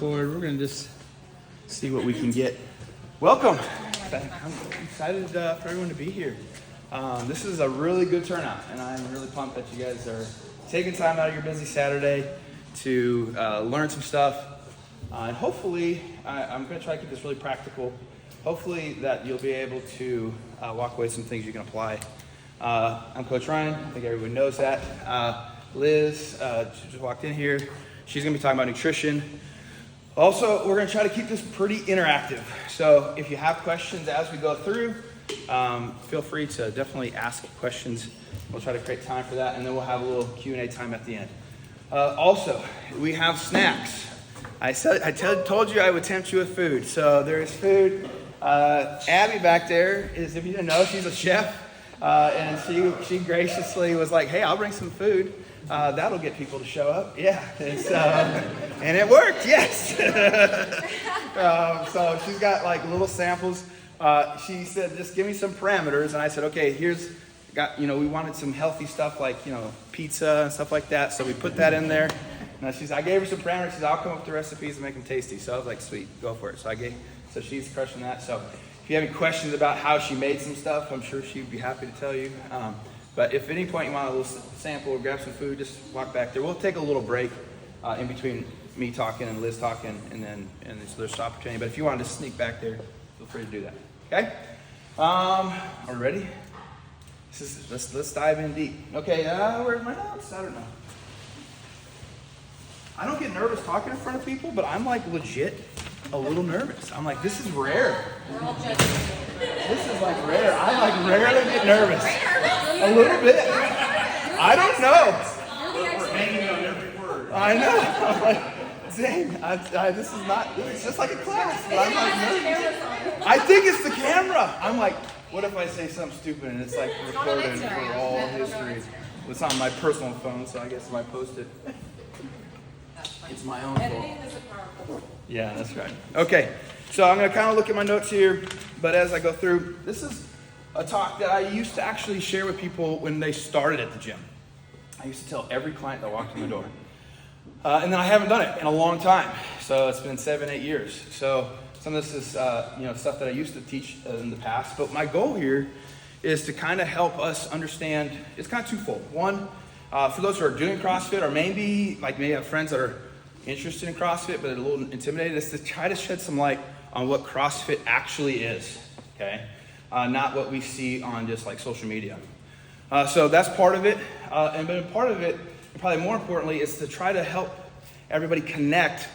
record. We're going to just see what we can get. Welcome. I'm excited for everyone to be here. This is a really good turnout, and I'm really pumped that you guys are taking time out of your busy Saturday to learn some stuff. And hopefully, I'm going to try to keep this really practical. Hopefully that you'll be able to walk away with some things you can apply. I'm Coach Ryan. I think everyone knows that. Liz, she just walked in here. She's going to be talking about nutrition. Also, we're going to try to keep this pretty interactive. So if you have questions as we go through, feel free to definitely ask questions. We'll try to create time for that, and then we'll have a little Q&A time at the end. Also, we have snacks. I told you I would tempt you with food. So there is food. Abby back there is, if you didn't know, she's a chef. And she graciously was like, hey, I'll bring some food. That'll get people to show up. Yeah. And it worked, yes. So she's got like little samples. She said, just give me some parameters. And I said, okay, we wanted some healthy stuff like, pizza and stuff like that. So we put that in there. And I gave her some parameters. She said, I'll come up with the recipes and make them tasty. So I was like, sweet, go for it. So she's crushing that. So if you have any questions about how she made some stuff, I'm sure she'd be happy to tell you. But if at any point you want a little sample or grab some food, just walk back there. We'll take a little break in between me talking and Liz talking, and there's this opportunity. But if you want to just sneak back there, feel free to do that. Okay? Are we ready? Let's dive in deep. Okay, where's my notes? I don't know. I don't get nervous talking in front of people, but I'm like legit a little nervous. I'm like, this is rare. We're all judging. This is like rare. I like rarely get nervous. A little bit. I don't know. We're hanging on every word. I know. I'm like, dang, this is not, it's just like a class, but I'm like nervous. I think it's the camera. I'm like, what if I say something stupid and it's like recorded for all history? It's on my personal phone, so I guess if I post it, it's my own fault. Editing is a powerful. Yeah, that's right. Okay, so I'm going to kind of look at my notes here, but as I go through, this is a talk that I used to actually share with people when they started at the gym. I used to tell every client that walked in the door. And then I haven't done it in a long time. So it's been 7-8 years. So some of this is stuff that I used to teach in the past. But my goal here is to kind of help us understand, it's kind of twofold. One, for those who are doing CrossFit or maybe have friends that are interested in CrossFit but are a little intimidated, is to try to shed some light on what CrossFit actually is, okay? Not what we see on just like social media. So that's part of it. But part of it, and probably more importantly, is to try to help everybody connect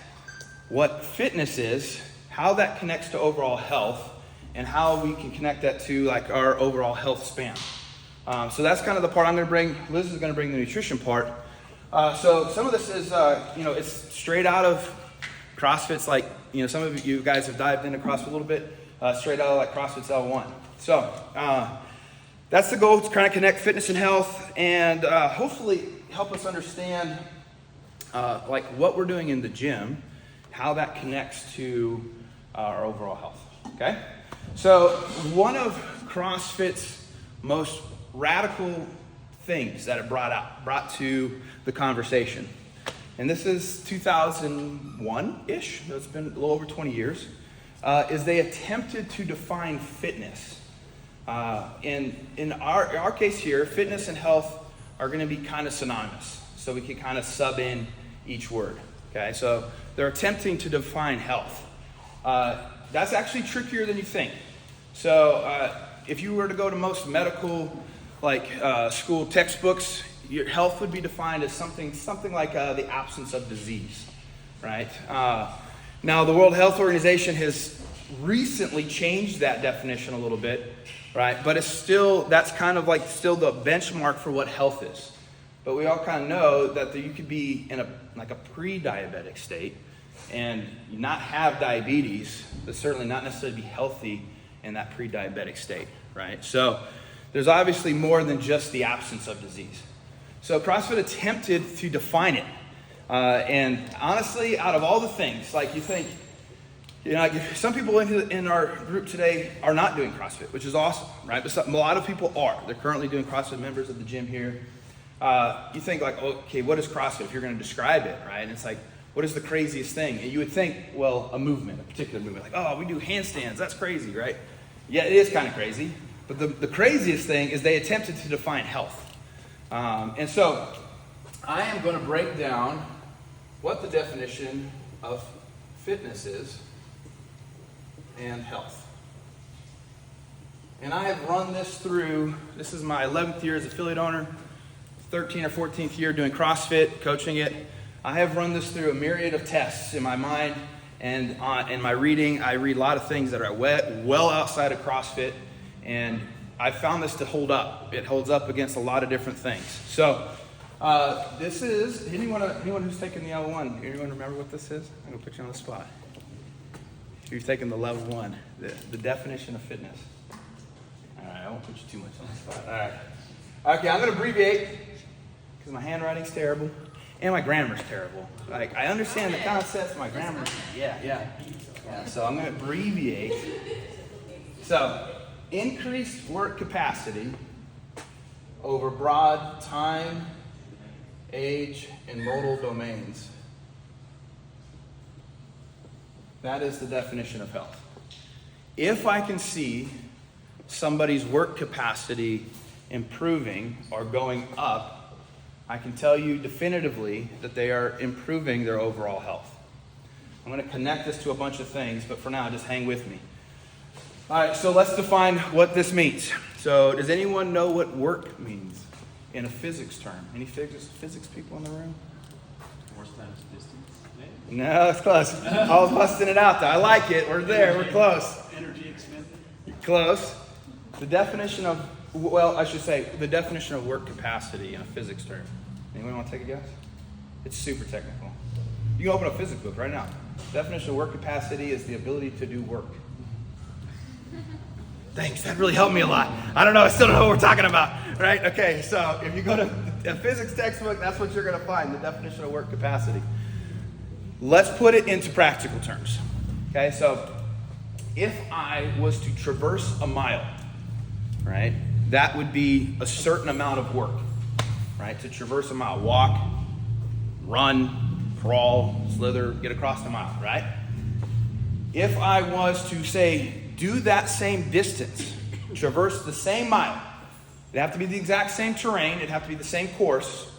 what fitness is, how that connects to overall health, and how we can connect that to like our overall health span. So that's kind of the part I'm going to bring. Liz is going to bring the nutrition part. So some of this is, it's straight out of CrossFit's like, some of you guys have dived into CrossFit a little bit, straight out of like CrossFit's L1. So that's the goal, to kind of connect fitness and health and hopefully help us understand like what we're doing in the gym, how that connects to our overall health, okay? So one of CrossFit's most radical things that it brought to the conversation, and this is 2001-ish, so it's been a little over 20 years, is they attempted to define fitness. In our case here, fitness and health are going to be kind of synonymous, so we can kind of sub in each word, okay? So they're attempting to define health. That's actually trickier than you think. So if you were to go to most medical school textbooks, your health would be defined as something like the absence of disease, right? Now the World Health Organization has recently changed that definition a little bit, right? But that's kind of like still the benchmark for what health is. But we all kind of know that you could be in a pre-diabetic state and not have diabetes, but certainly not necessarily be healthy in that pre-diabetic state, right? So there's obviously more than just the absence of disease. So CrossFit attempted to define it. And honestly, out of all the things, like you think, some people in our group today are not doing CrossFit, which is awesome, right? But a lot of people are. They're currently doing CrossFit, members of the gym here. You think like, okay, what is CrossFit if you're going to describe it, right? And it's like, what is the craziest thing? And you would think, well, a movement, a particular movement, like, oh, we do handstands, that's crazy, right? Yeah, it is kind of crazy. But the craziest thing is they attempted to define health. And so I am going to break down what the definition of fitness is and health. And I have run this through, this is my 11th year as affiliate owner, 13 or 14th year doing CrossFit, coaching it. I have run this through a myriad of tests in my mind and in my reading. I read a lot of things that are well outside of CrossFit, and I found this to hold up. It holds up against a lot of different things. So this is, anyone who's taken the L1, anyone remember what this is? I'm going to put you on the spot. You're taking the level 1, the definition of fitness. All right, I won't put you too much on the spot. All right. Okay, I'm going to abbreviate because my handwriting's terrible and my grammar's terrible. Like, I understand the concepts, my grammar, yeah. So I'm going to abbreviate. So, increased work capacity over broad time, age, and modal domains. That is the definition of health. If I can see somebody's work capacity improving or going up, I can tell you definitively that they are improving their overall health. I'm going to connect this to a bunch of things, but for now, just hang with me. All right, so let's define what this means. So does anyone know what work means in a physics term? Any physics people in the room? Force times distance. No, that's close. I was busting it out though. I like it. We're there. We're close. Energy expended. Close. The definition of, well, I should say, the definition of work capacity in a physics term. Anyone want to take a guess? It's super technical. You can open a physics book right now. Definition of work capacity is the ability to do work. Thanks, that really helped me a lot. I don't know, I still don't know what we're talking about, right? Okay, so if you go to a physics textbook, that's what you're going to find, the definition of work capacity. Let's put it into practical terms. Okay, so if I was to traverse a mile, right, that would be a certain amount of work, right? To traverse a mile, walk, run, crawl, slither, get across the mile, right? If I was to say, do that same distance, traverse the same mile, it'd have to be the exact same terrain, it'd have to be the same course,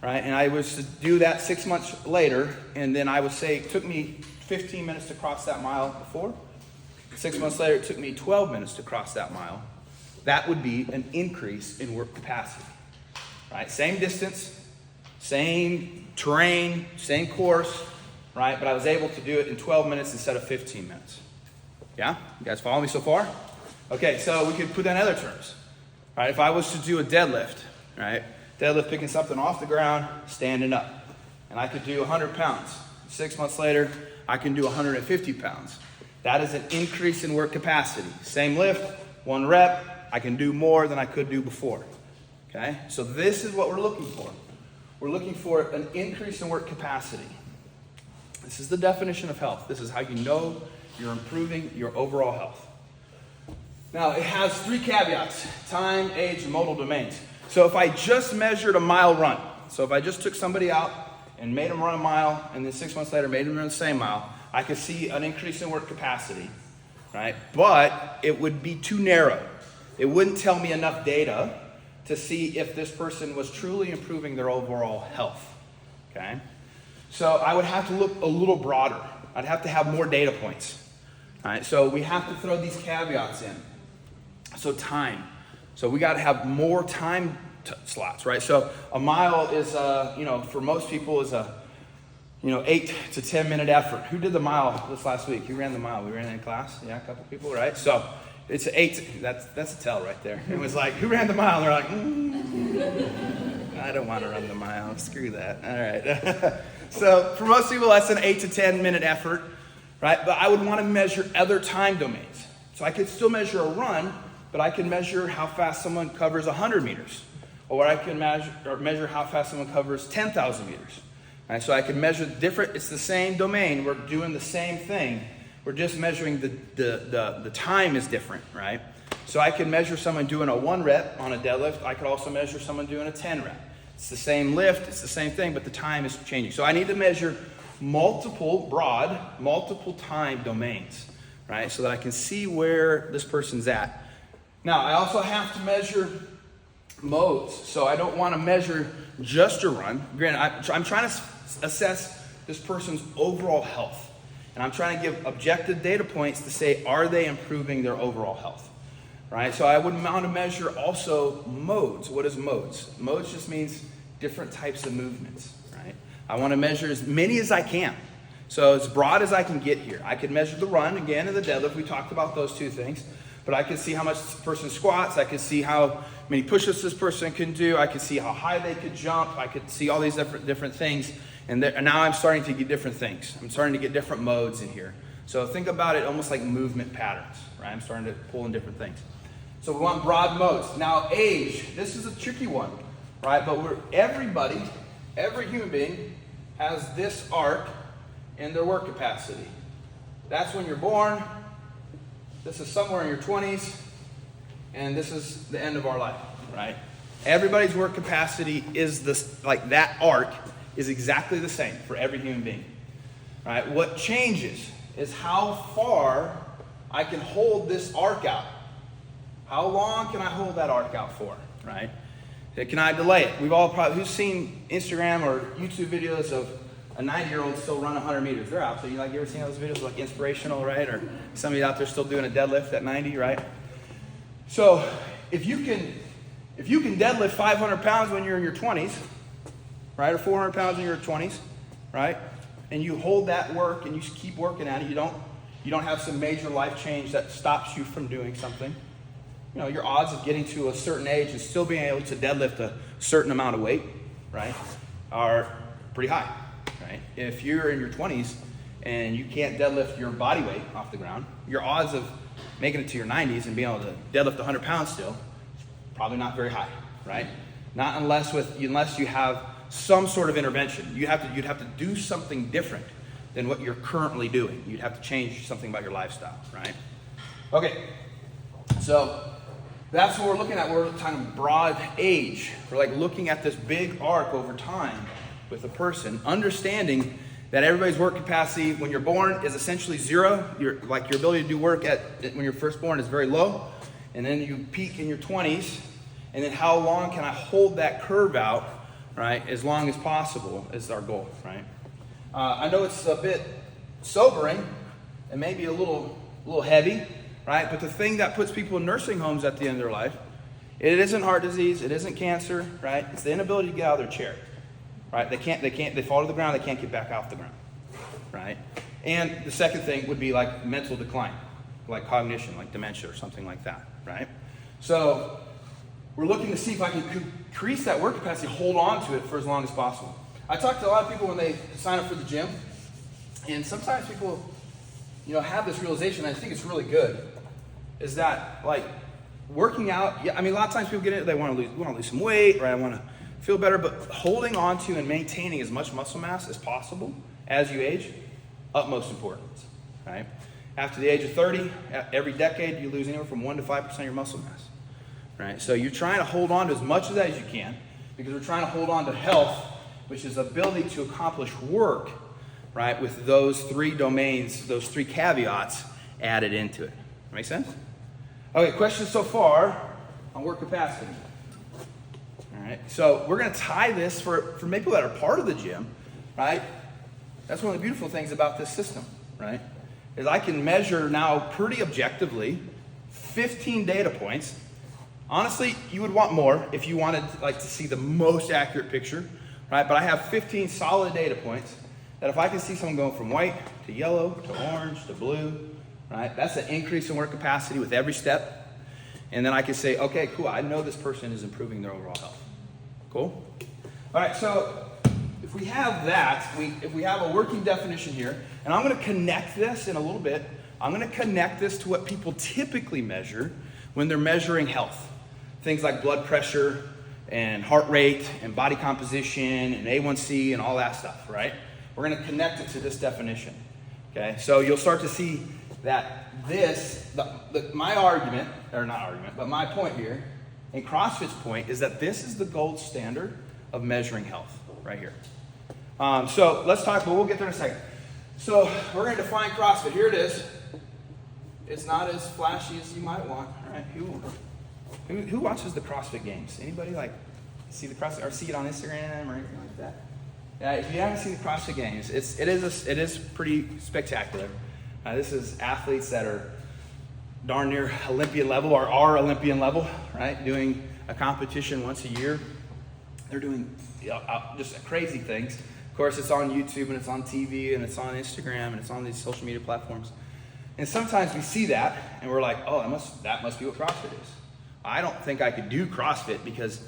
right? And I was to do that 6 months later, and then I would say it took me 15 minutes to cross that mile before. 6 months later, it took me 12 minutes to cross that mile. That would be an increase in work capacity, right? Same distance, same terrain, same course, right? But I was able to do it in 12 minutes instead of 15 minutes. Yeah? You guys follow me so far? Okay, so we could put that in other terms. All right, if I was to do a deadlift, right? Deadlift picking something off the ground, standing up. And I could do 100 pounds. 6 months later, I can do 150 pounds. That is an increase in work capacity. Same lift, 1 rep, I can do more than I could do before. Okay? So this is what we're looking for. We're looking for an increase in work capacity. This is the definition of health. This is how you know you're improving your overall health. Now, it has 3 caveats: time, age, and modal domains. So if I just measured a mile run, so if I just took somebody out and made them run a mile, and then 6 months later made them run the same mile, I could see an increase in work capacity, right? But it would be too narrow. It wouldn't tell me enough data to see if this person was truly improving their overall health, okay? So I would have to look a little broader. I'd have to have more data points. All right, so we have to throw these caveats in. So time. So we got to have more time slots, right? So a mile is, for most people is a, 8 to 10 minute effort. Who did the mile this last week? Who ran the mile? We ran it in class. Yeah, a couple people, right? So it's 8. That's a tell right there. It was like, who ran the mile? And they're like, I don't want to run the mile. Screw that. All right. So for most people, that's an 8 to 10 minute effort, right? But I would want to measure other time domains. So I could still measure a run, but I can measure how fast someone covers 100 meters. Or I can measure how fast someone covers 10,000 meters. Right? So I can measure different, it's the same domain. We're doing the same thing. We're just measuring the time is different, right? So I can measure someone doing a 1 rep on a deadlift. I could also measure someone doing a 10 rep. It's the same lift, it's the same thing, but the time is changing. So I need to measure multiple time domains, right? So that I can see where this person's at. Now, I also have to measure modes. So I don't want to measure just a run. Granted, I'm trying to assess this person's overall health. And I'm trying to give objective data points to say, are they improving their overall health? Right? So I would want to measure also modes. What is modes? Modes just means different types of movements, right? I want to measure as many as I can. So as broad as I can get here. I could measure the run, again, and the deadlift. We talked about those two things. But I can see how much this person squats. I can see how many push-ups this person can do. I can see how high they could jump. I could see all these different things. And now I'm starting to get different things. I'm starting to get different modes in here. So think about it almost like movement patterns, right? I'm starting to pull in different things. So we want broad modes. Now age, this is a tricky one, right? But every human being has this arc in their work capacity. That's when you're born. This is somewhere in your 20s. And this is the end of our life, right? Everybody's work capacity is this, like that arc is exactly the same for every human being, right? What changes is how far I can hold this arc out. How long can I hold that arc out for, right? Can I delay it? We've all probably, who's seen Instagram or YouTube videos of a 90-year-old still run 100 meters? They're out there. You ever seen those videos like inspirational, right? Or somebody out there still doing a deadlift at 90, right? So if you can deadlift 500 pounds when you're in your 20s, right? Or 400 pounds in your 20s, right? And you hold that work and you just keep working at it. You don't have some major life change that stops you from doing something. You know, your odds of getting to a certain age and still being able to deadlift a certain amount of weight, right, are pretty high, right? If you're in your 20s and you can't deadlift your body weight off the ground, your odds of making it to your 90s and being able to deadlift 100 pounds still, probably not very high, right? Not unless you have some sort of intervention. You'd have to do something different than what you're currently doing. You'd have to change something about your lifestyle, right? Okay, so that's what we're looking at. We're talking broad age. We're like looking at this big arc over time with a person, understanding that everybody's work capacity when you're born is essentially zero. Your ability to do work when you're first born is very low, and then you peak in your 20s, and then how long can I hold that curve out, right? As long as possible is our goal, right? I know it's a bit sobering and maybe a little heavy, right? But the thing that puts people in nursing homes at the end of their life, it isn't heart disease, it isn't cancer, right? It's the inability to get out of their chair, right? They fall to the ground, they can't get back off the ground, right? And the second thing would be like mental decline, like cognition, like dementia or something like that, right? So we're looking to see if I can increase that work capacity, hold on to it for as long as possible. I talk to a lot of people when they sign up for the gym, and sometimes people, have this realization, and I think it's really good, is that like working out, a lot of times people get it, they want to lose some weight, right? I want to feel better, but holding on to and maintaining as much muscle mass as possible as you age, utmost importance, right? After the age of 30, every decade you lose anywhere from 1 to 5% of your muscle mass, right? So you're trying to hold on to as much of that as you can, because we're trying to hold on to health, which is the ability to accomplish work, right, with those three domains, those three caveats added into it. Make sense? Okay, questions so far on work capacity. All right, so we're going to tie this for people that are part of the gym, right? That's one of the beautiful things about this system, right? Is I can measure now pretty objectively 15 data points. Honestly, you would want more if you wanted to see the most accurate picture, right? But I have 15 solid data points that if I can see someone going from white to yellow to orange to blue, right? That's an increase in work capacity with every step. And then I can say, okay, cool, I know this person is improving their overall health. Cool? All right, so if we have that, if we have a working definition here, and I'm going to connect this in a little bit, I'm going to connect this to what people typically measure when they're measuring health. Things like blood pressure and heart rate and body composition and A1C and all that stuff, right? We're going to connect it to this definition, okay? So you'll start to see that my argument, or not argument, but my point here, and CrossFit's point, is that this is the gold standard of measuring health, right here. So let's talk, but we'll get there in a second. So we're going to define CrossFit. Here it is. It's not as flashy as you might want. All right, who watches the CrossFit games? Anybody like see the CrossFit or see it on Instagram or anything like that? Yeah, if you haven't seen the CrossFit games, it is pretty spectacular. This is athletes that are darn near Olympian level or are Olympian level, right? Doing a competition once a year. They're doing just crazy things. Of course, it's on YouTube and it's on TV and it's on Instagram and it's on these social media platforms. And sometimes we see that and we're like, oh, that must be what CrossFit is. I don't think I could do CrossFit because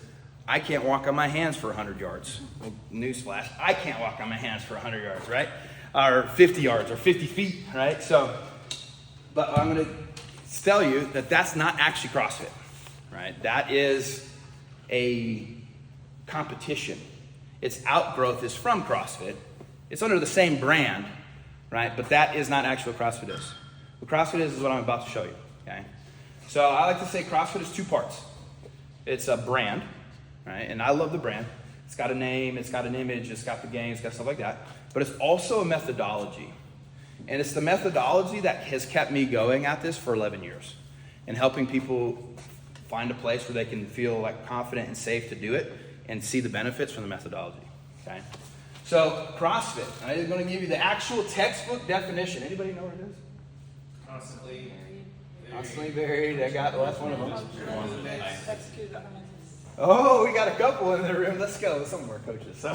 I can't walk on my hands for 100 yards. Well, newsflash, I can't walk on my hands for 100 yards, right? Or 50 yards or 50 feet, right? So, but I'm going to tell you that that's not actually CrossFit, right? That is a competition. Its outgrowth is from CrossFit. It's under the same brand, right? But that is not actually what CrossFit is. What CrossFit is what I'm about to show you, okay? So I like to say CrossFit is two parts. It's a brand, right? And I love the brand. It's got a name, it's got an image, it's got the game, it's got stuff like that. But it's also a methodology. And it's the methodology that has kept me going at this for 11 years and helping people find a place where they can feel like confident and safe to do it and see the benefits from the methodology, okay? So CrossFit, I'm going to give you the actual textbook definition. Anybody know what it is? Constantly varied. I got, well, that's one of them. Oh, we got a couple in the room. Let's go with some of our coaches. So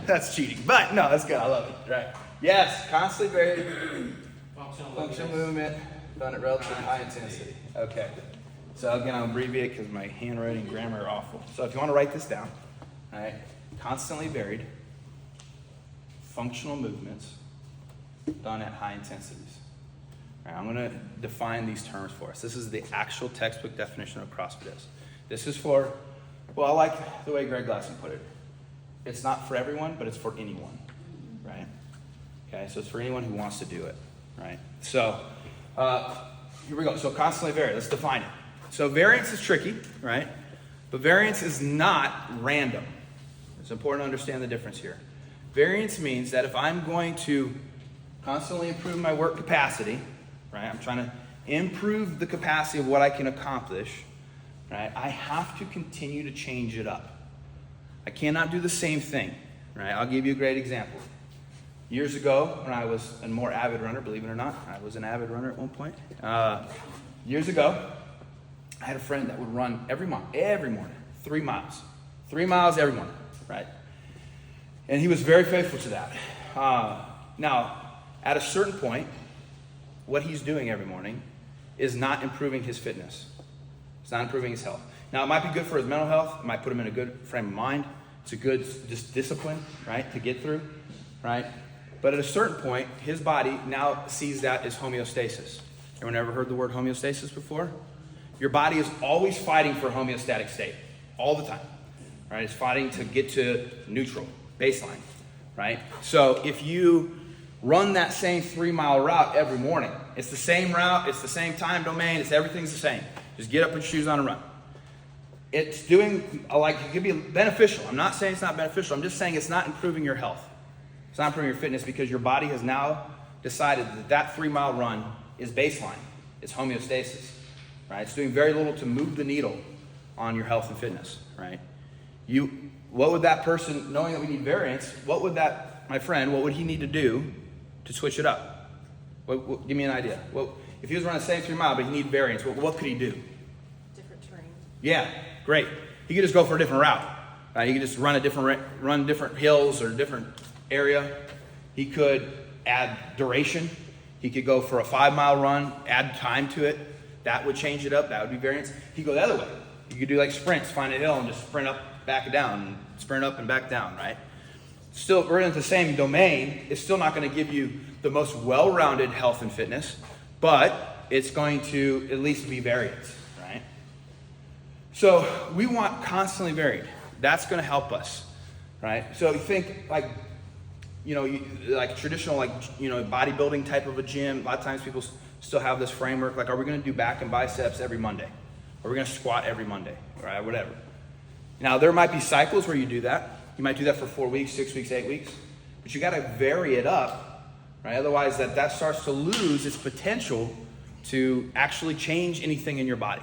that's cheating, but no, that's good. I love it. Right? Yes, constantly varied. Functional movement. Done at relatively high intensity. Okay. So again, I'll abbreviate because my handwriting and grammar are awful. So if you want to write this down, all right, constantly varied, functional movements done at high intensities. All right, I'm going to define these terms for us. This is the actual textbook definition of CrossFit is. This is for, well, I like the way Greg Glassman put it. It's not for everyone, but it's for anyone, right? Okay, so it's for anyone who wants to do it, right? So here we go. So constantly varied. Let's define it. So variance is tricky, right? But variance is not random. It's important to understand the difference here. Variance means that if I'm going to constantly improve my work capacity, right? I'm trying to improve the capacity of what I can accomplish, right? I have to continue to change it up. I cannot do the same thing, right? I'll give you a great example. Years ago, when I was a more avid runner, believe it or not, I was an avid runner at one point. Years ago, I had a friend that would run every morning, 3 miles. 3 miles every morning, right? And he was very faithful to that. Now, at a certain point, what he's doing every morning is not improving his fitness. It's not improving his health. Now, it might be good for his mental health. It might put him in a good frame of mind. It's a good just discipline, right, to get through, right? But at a certain point, his body now sees that as homeostasis. Anyone ever heard the word homeostasis before? Your body is always fighting for a homeostatic state, all the time, right? It's fighting to get to neutral, baseline, right? So if you run that same 3 mile route every morning, it's the same route, it's the same time domain, everything's the same. Just get up and shoes on and run. It's doing, like, it could be beneficial. I'm not saying it's not beneficial. I'm just saying it's not improving your health. It's not improving your fitness because your body has now decided that 3 mile run is baseline. It's homeostasis, right? It's doing very little to move the needle on your health and fitness, right? What would that person, knowing that we need variance, what would he need to do to switch it up? Give me an idea. If he was running the same 3 mile, but he needed variance, what could he do? Different terrain. Yeah, great. He could just go for a different route. He could just run different hills or different area. He could add duration. He could go for a 5 mile run, add time to it. That would change it up. That would be variance. He could go the other way. You could do like sprints, find a hill and just sprint up, back down, and sprint up and back down, right? Still, we're in the same domain. It's still not going to give you the most well-rounded health and fitness, but it's going to at least be variance, right? So we want constantly varied. That's going to help us, right? So you think like, like traditional, bodybuilding type of a gym. A lot of times people still have this framework, like, are we going to do back and biceps every Monday? Are we going to squat every Monday, right? Whatever. Now, there might be cycles where you do that, You might do that for 4 weeks, 6 weeks, 8 weeks. But you got to vary it up, right? Otherwise that starts to lose its potential to actually change anything in your body,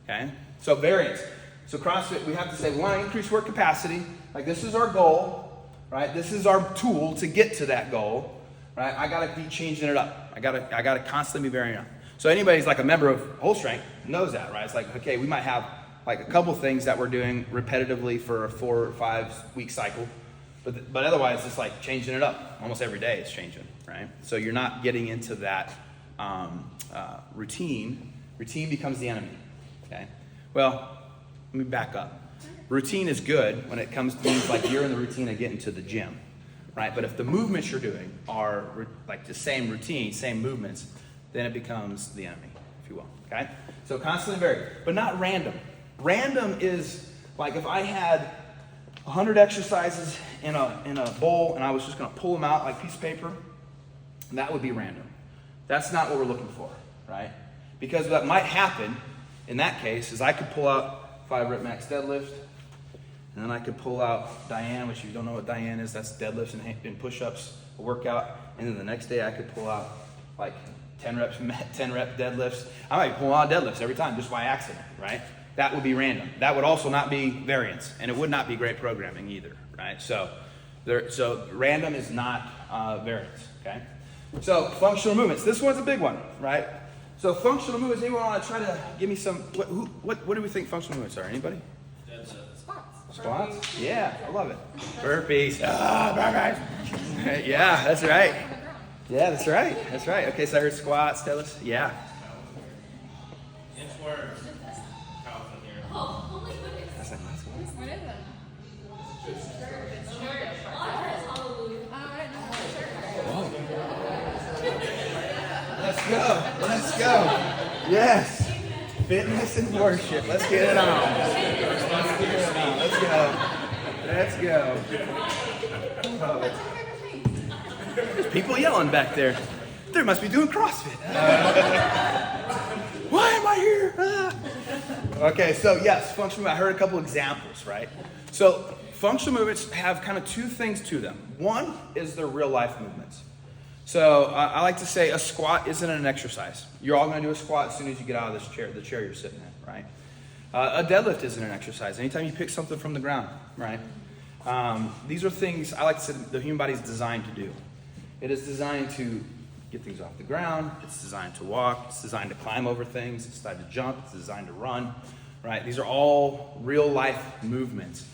okay? So variance. So CrossFit, we have to say we want to increase work capacity. Like this is our goal, right? This is our tool to get to that goal, right? I got to be changing it up. I got to constantly be varying up. So anybody's like a member of Whole Strength knows that, right? It's like, okay, we might have like a couple things that we're doing repetitively for a 4 or 5 week cycle, but otherwise it's like changing it up. Almost every day it's changing, right? So you're not getting into that routine. Routine becomes the enemy, okay? Well, let me back up. Routine is good when it comes to things like you're in the routine of getting to the gym, right? But if the movements you're doing are like the same routine, same movements, then it becomes the enemy, if you will, okay? So constantly vary, but not random. Random is like if I had 100 exercises in a bowl and I was just gonna pull them out like a piece of paper, that would be random. That's not what we're looking for, right? Because what might happen in that case is I could pull out 5 rep max deadlift, and then I could pull out Diane, which you don't know what Diane is, that's deadlifts and push-ups, a workout, and then the next day I could pull out like 10 rep deadlifts. I might pull out deadlifts every time just by accident, right? That would be random. That would also not be variance, and it would not be great programming either, right? So random is not variance, okay? So functional movements. This one's a big one, right? So functional movements, anyone want to try to give me some, what do we think functional movements are? Anybody? Squats? Yeah, I love it. Burpees. Burpees. Yeah, that's right. Yeah, that's right. That's right. Okay, so I heard squats, deadlifts. Yeah. Inchworms. Calvin here. That's like, let's go. What is it? Let's go. Let's go. Yes. Fitness and worship. Let's get it on. Let's get it on. Let's go. Let's go. Oh. There's people yelling back there. They must be doing CrossFit. Why am I here? Okay, so yes, functional movement. I heard a couple examples, right? So functional movements have kind of 2 things to them. One is their real life movements. So I like to say a squat isn't an exercise. You're all going to do a squat as soon as you get out of this chair, the chair you're sitting in, right? A deadlift isn't an exercise. Anytime you pick something from the ground, right? These are things I like to say the human body is designed to do. It is designed to get things off the ground. It's designed to walk. It's designed to climb over things. It's designed to jump. It's designed to run, right? These are all real life movements.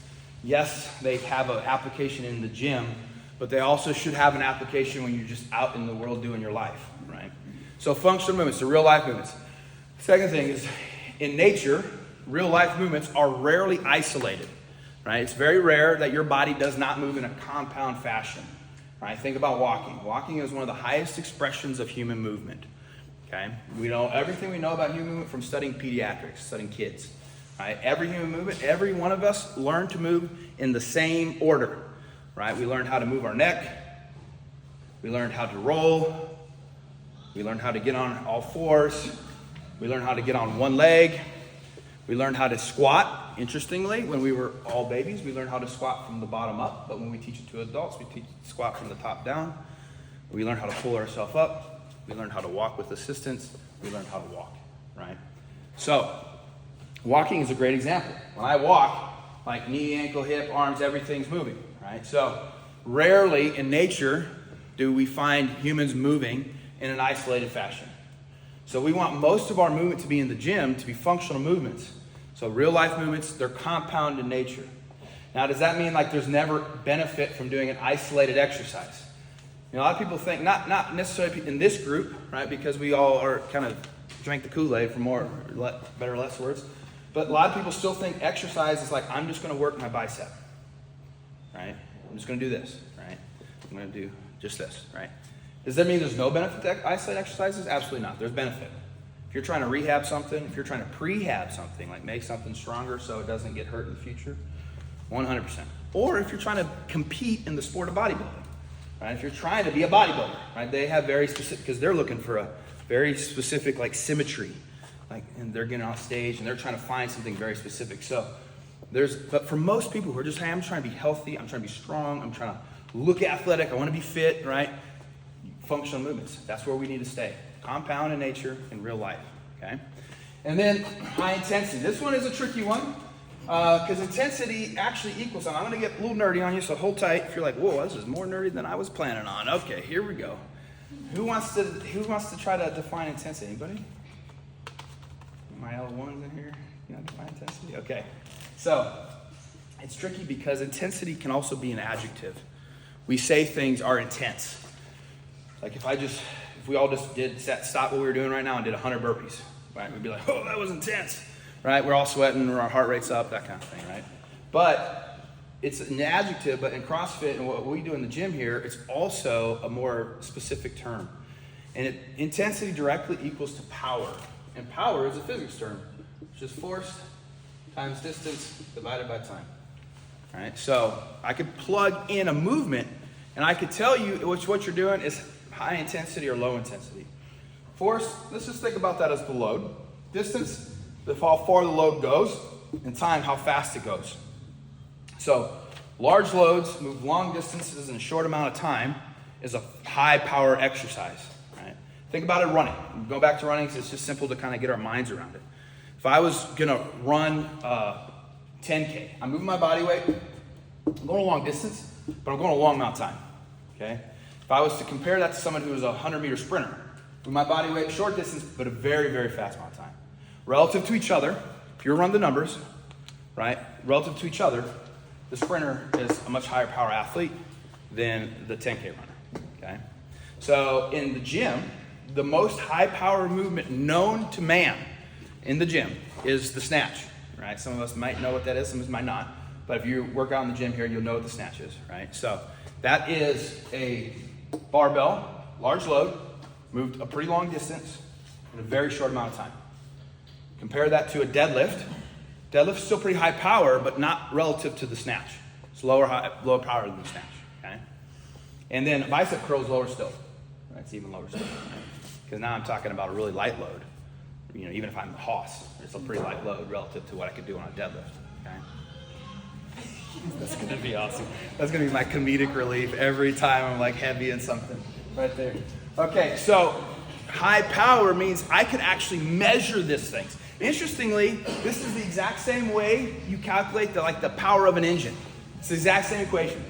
Yes, they have an application in the gym, but they also should have an application when you're just out in the world doing your life, right? So functional movements, the real life movements. Second thing is, in nature, real life movements are rarely isolated, right? It's very rare that your body does not move in a compound fashion, right? Think about walking. Walking is one of the highest expressions of human movement, okay? We know everything we know about human movement from studying pediatrics, studying kids, right? Every human movement, every one of us learned to move in the same order, right? We learned how to move our neck. We learned how to roll. We learned how to get on all fours. We learned how to get on one leg. We learned how to squat. Interestingly, when we were all babies, we learned how to squat from the bottom up. But when we teach it to adults, we teach squat from the top down. We learned how to pull ourselves up. We learned how to walk with assistance. We learned how to walk, right? So, walking is a great example. When I walk, like knee, ankle, hip, arms, everything's moving, right? So rarely in nature do we find humans moving in an isolated fashion. So we want most of our movement to be in the gym, to be functional movements. So real life movements, they're compound in nature. Now, does that mean like there's never benefit from doing an isolated exercise? You know, a lot of people think, not necessarily in this group, right? Because we all are kind of drank the Kool-Aid for better or less words. But a lot of people still think exercise is like, I'm just going to work my bicep, right? I'm just going to do this, right? I'm going to do just this, right? Does that mean there's no benefit to isolate exercises? Absolutely not. There's benefit. If you're trying to rehab something, if you're trying to prehab something, like make something stronger so it doesn't get hurt in the future, 100%. Or if you're trying to compete in the sport of bodybuilding, right? If you're trying to be a bodybuilder, right? They have very specific, because they're looking for a very specific like symmetry. Like, and they're getting off stage and they're trying to find something very specific. So But for most people who are just, hey, I'm trying to be healthy, I'm trying to be strong, I'm trying to look athletic, I want to be fit, right? Functional movements, that's where we need to stay. Compound in nature, in real life, okay? And then high intensity. This one is a tricky one because intensity actually equals, and I'm going to get a little nerdy on you, so hold tight. If you're like, whoa, this is more nerdy than I was planning on. Okay, here we go. Who wants to try to define intensity? Anybody? My L1s in here? You know, define intensity? Okay. So it's tricky because intensity can also be an adjective. We say things are intense. Like if we all just stop what we were doing right now and did 100 burpees, right? We'd be like, oh, that was intense, right? We're all sweating, our heart rate's up, that kind of thing, right? But it's an adjective, but in CrossFit and what we do in the gym here, it's also a more specific term. And intensity directly equals to power. And power is a physics term. It's just force times distance divided by time. All right, so I could plug in a movement and I could tell you what you're doing is high intensity or low intensity. Force, let's just think about that as the load. Distance, how far the load goes, and time, how fast it goes. So large loads move long distances in a short amount of time is a high power exercise. Right? Think about it running. Go back to running because it's just simple to kind of get our minds around it. If I was gonna run 10K, I'm moving my body weight, I'm going a long distance, but I'm going a long amount of time, okay? If I was to compare that to someone who was a 100-meter sprinter, with my body weight, short distance, but a very, very fast amount of time. Relative to each other, if you run the numbers, right, relative to each other, the sprinter is a much higher power athlete than the 10K runner, okay? So in the gym, the most high power movement known to man in the gym is the snatch, right? Some of us might know what that is, some of us might not. But if you work out in the gym here, you'll know what the snatch is, right? So that is a barbell, large load, moved a pretty long distance in a very short amount of time. Compare that to a deadlift. Deadlift's still pretty high power, but not relative to the snatch. It's lower power than the snatch, okay? And then bicep curl is lower still. That's even lower still, because now I'm talking about a really light load. You know, even if I'm the hoss, it's a pretty light load relative to what I could do on a deadlift, okay? That's gonna be awesome. That's gonna be my comedic relief every time I'm like heavy in something right there. Okay, so high power means I can actually measure this thing. Interestingly, this is the exact same way you calculate the power of an engine. It's the exact same equation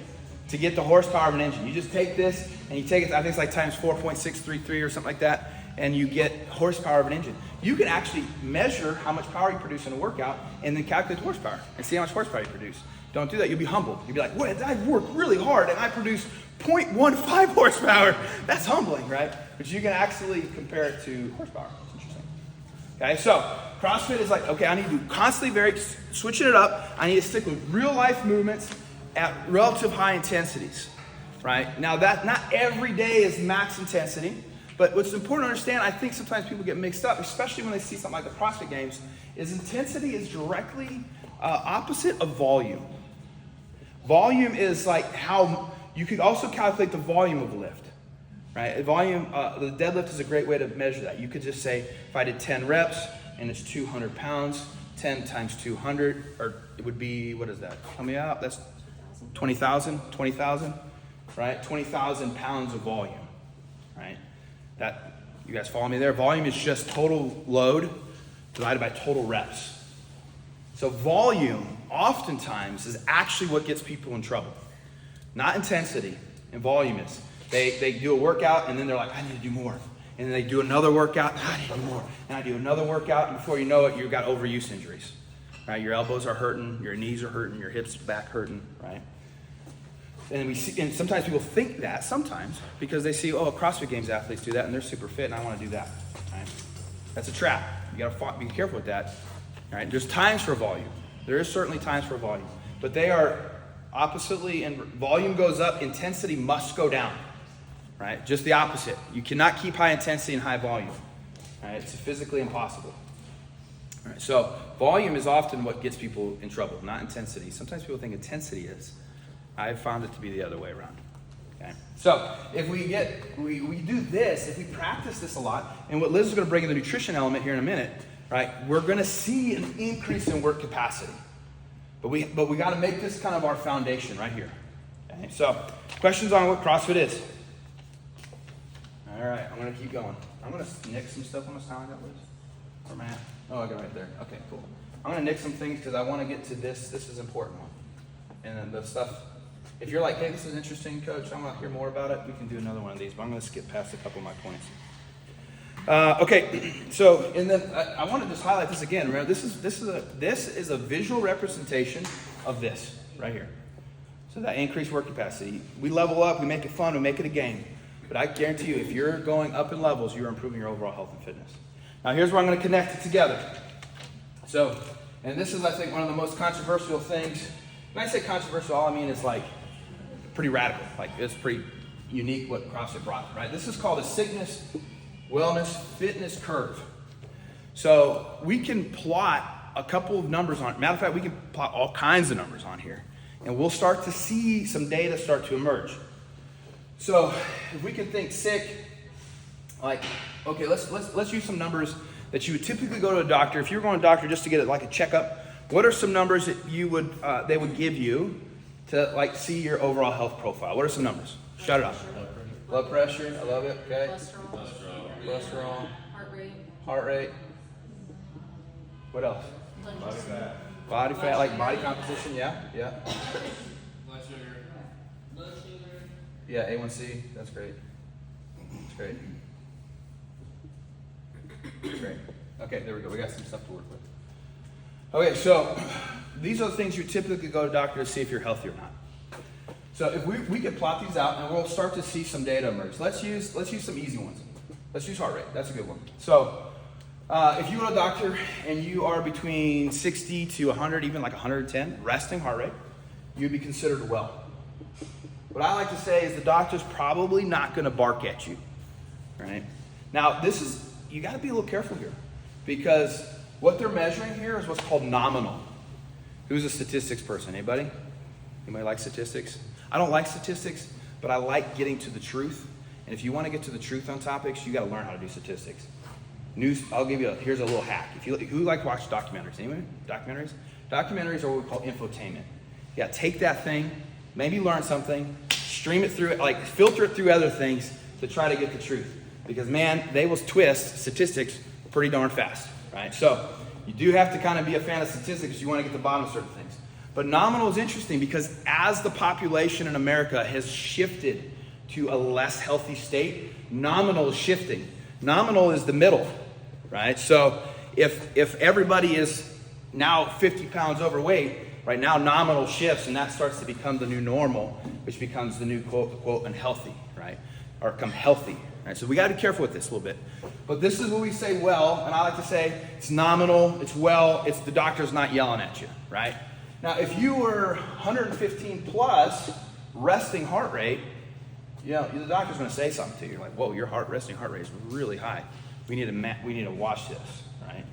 to get the horsepower of an engine. You just take this and you take it, I think it's like times 4.633 or something like that, and you get horsepower of an engine. You can actually measure how much power you produce in a workout and then calculate the horsepower and see how much horsepower you produce. Don't do that, you'll be humbled. You'll be like, wait, I worked really hard and I produced 0.15 horsepower. That's humbling, right? But you can actually compare it to horsepower. That's interesting. Okay, so CrossFit is like, okay, I need to constantly switching it up. I need to stick with real life movements at relative high intensities, right? Now that not every day is max intensity, but what's important to understand, I think sometimes people get mixed up, especially when they see something like the CrossFit Games, is intensity is directly opposite of volume. Volume is like how, you could also calculate the volume of a lift, right? Volume, the deadlift is a great way to measure that. You could just say, if I did 10 reps and it's 200 pounds, 10 times 200, or it would be, what is that? Help me out, that's 20,000, right? 20,000 pounds of volume, right? That, you guys follow me there? Volume is just total load divided by total reps. So volume, oftentimes, is actually what gets people in trouble. Not intensity, and volume is. They do a workout, and then they're like, I need to do more. And then they do another workout, I need to do more. And I do another workout, and before you know it, you've got overuse injuries. Right? Your elbows are hurting, your knees are hurting, your hips, back hurting, right? And sometimes people think that, sometimes, because they see, oh, CrossFit Games athletes do that, and they're super fit, and I want to do that. Right? That's a trap. You got to be careful with that. Right? There's times for volume. There is certainly times for volume. But they are oppositely, and volume goes up, intensity must go down. Right? Just the opposite. You cannot keep high intensity and high volume. Right? It's physically impossible. All right? So volume is often what gets people in trouble, not intensity. Sometimes people think intensity is. I've found it to be the other way around. Okay? So if we do this, if we practice this a lot, and what Liz is going to bring in the nutrition element here in a minute, right? We're going to see an increase in work capacity. But we got to make this kind of our foundation right here. Okay? So, questions on what CrossFit is? All right, I'm going to keep going. I'm going to nick some stuff on the side that list. Or Matt? Oh, I got it right there. Okay, cool. I'm going to nick some things because I want to get to this. This is an important one. And then the stuff, if you're like, hey, this is interesting, Coach, I want to hear more about it, we can do another one of these. But I'm going to skip past a couple of my points. Okay, so, and then I want to just highlight this again. Remember, this is a visual representation of this right here. So that increased work capacity. We level up, we make it fun, we make it a game. But I guarantee you, if you're going up in levels, you're improving your overall health and fitness. Now, here's where I'm going to connect it together. So, and this is, I think, one of the most controversial things. When I say controversial, all I mean is like pretty radical. Like, it's pretty unique what CrossFit brought, right? This is called a sickness, wellness, fitness curve. So we can plot a couple of numbers on it. Matter of fact, we can plot all kinds of numbers on here. And we'll start to see some data start to emerge. So if we can think sick, like, okay, let's use some numbers that you would typically go to a doctor. If you were going to a doctor just to get like a checkup, what are some numbers that you would they would give you to like see your overall health profile? What are some numbers? Shout it out. Blood pressure, I love it. Okay. Cholesterol. Heart rate. What else? Body fat, like body composition, yeah. Blood sugar. Yeah, A1C, that's great. That's great. Great. Okay, there we go. We got some stuff to work with. Okay, so these are the things you typically go to a doctor to see if you're healthy or not. So if we can plot these out, and we'll start to see some data emerge. Let's use some easy ones. Let's use heart rate. That's a good one. So if you go to a doctor and you are between 60 to 100, even like 110, resting heart rate, you'd be considered well. What I like to say is the doctor's probably not going to bark at you, right? Now, you got to be a little careful here because what they're measuring here is what's called nominal. Who's a statistics person? Anybody like statistics? I don't like statistics, but I like getting to the truth. And if you want to get to the truth on topics, you got to learn how to do statistics. I'll give you here's a little hack. Who like to watch documentaries? Anyone? Documentaries? Documentaries are what we call infotainment. Yeah, take that thing, maybe learn something, stream it through it, like filter it through other things to try to get the truth. Because man, they will twist statistics pretty darn fast, right? So you do have to kind of be a fan of statistics because you want to get to the bottom of certain things. But nominal is interesting because as the population in America has shifted to a less healthy state, nominal is shifting. Nominal is the middle, right? So if everybody is now 50 pounds overweight, right now nominal shifts and that starts to become the new normal, which becomes the new quote unhealthy, right? Or become healthy, right? So we got to be careful with this a little bit. But this is what we say well, and I like to say it's nominal, it's well, it's the doctor's not yelling at you, right? Now, if you were 115 plus resting heart rate, the doctor's going to say something to you. You're like, whoa, your resting heart rate is really high. We need to watch this, right?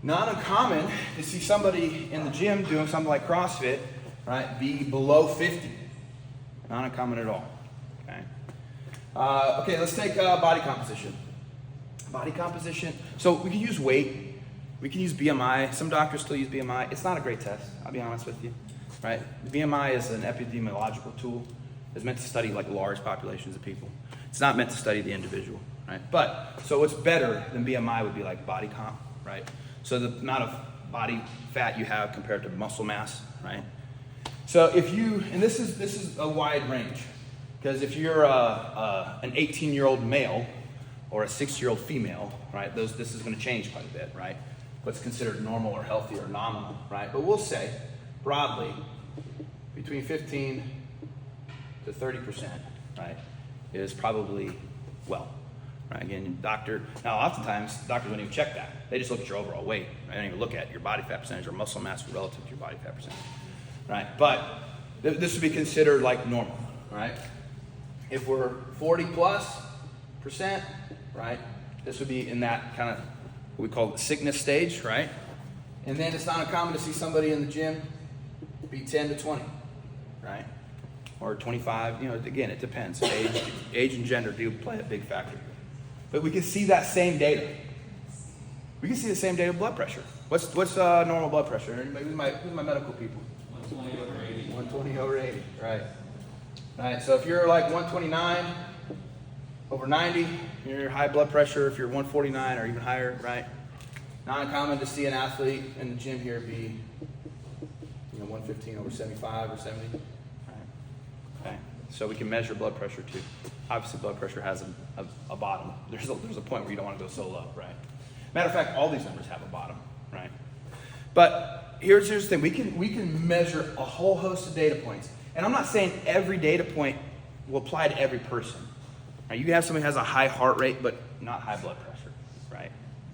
Not uncommon to see somebody in the gym doing something like CrossFit, right, be below 50. Not uncommon at all, okay? Okay, let's take body composition. Body composition. So we can use weight. We can use BMI. Some doctors still use BMI. It's not a great test, I'll be honest with you, right? BMI is an epidemiological tool. It's meant to study like large populations of people. It's not meant to study the individual, right? But, so what's better than BMI would be like body comp, right? So the amount of body fat you have compared to muscle mass, right? So if you, and this is a wide range, because if you're an 18-year-old male or a 6-year-old female, right, this is going to change quite a bit, right? What's considered normal or healthy or nominal, right? But we'll say, broadly, between 15 to 30%, right, is probably well, right? Again, now oftentimes, doctors don't even check that. They just look at your overall weight. Right? They don't even look at your body fat percentage or muscle mass relative to your body fat percentage, right? But this would be considered like normal, right? If we're 40 plus %, right, this would be in that kind of what we call the sickness stage, right? And then it's not uncommon to see somebody in the gym be 10 to 20, right? Or 25, again, it depends. Age and gender do play a big factor. But we can see that same data. We can see the same data with blood pressure. What's normal blood pressure? Anybody? Who's my medical people? 120 over 80. 120 over 80. Right. All right. So if you're like 129 over 90, you're high blood pressure. If you're 149 or even higher, right? Not uncommon to see an athlete in the gym here be, 115 over 75 or 70. Right. Okay. So we can measure blood pressure too. Obviously, blood pressure has a bottom. There's a point where you don't want to go so low, right? Matter of fact, all these numbers have a bottom, right? But here's the thing: we can measure a whole host of data points, and I'm not saying every data point will apply to every person. Right? You can have somebody who has a high heart rate but not high blood pressure, right?